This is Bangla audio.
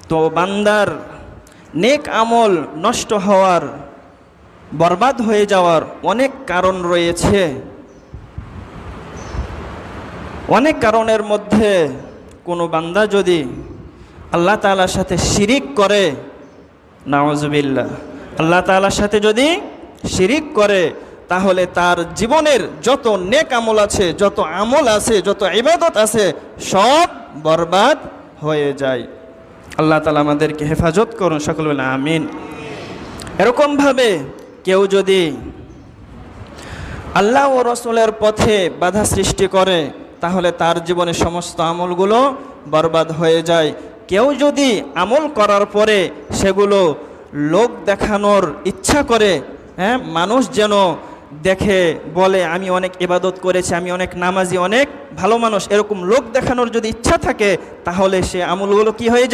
তো বান্দার নেক আমল নষ্ট হওয়ার, বরবাদ হয়ে যাওয়ার অনেক কারণ রয়েছে। অনেক কারণের মধ্যে কোনো বান্দা যদি আল্লাহ তাআলার সাথে শিরিক করে, নাউজুবিল্লাহ, আল্লাহ তাআলার সাথে যদি শিরিক করে, তাহলে তার জীবনের যত নেক আমল আছে, যত আমল আছে, যত ইবাদত আছে, সব বরবাদ হয়ে যায়। আল্লাহ তাআলা আমাদেরকে হেফাজত করুন, সকলে বলেন আমিন। এরকমভাবে কেউ যদি আল্লাহ ও রাসূলের পথে বাধা সৃষ্টি করে, তাহলে তার জীবনের সমস্ত আমলগুলো বরবাদ হয়ে যায়। কেউ যদি আমল করার পরে সেগুলো লোক দেখানোর ইচ্ছা করে, মানুষ যেন দেখে বলে আমি অনেক ইবাদত করেছি, আমি অনেক নামাজি, অনেক ভালো মানুষ, এরকম লোক দেখানোর যদি ইচ্ছা থাকে, তাহলে সে আমলগুলো কি হয়ে যায়?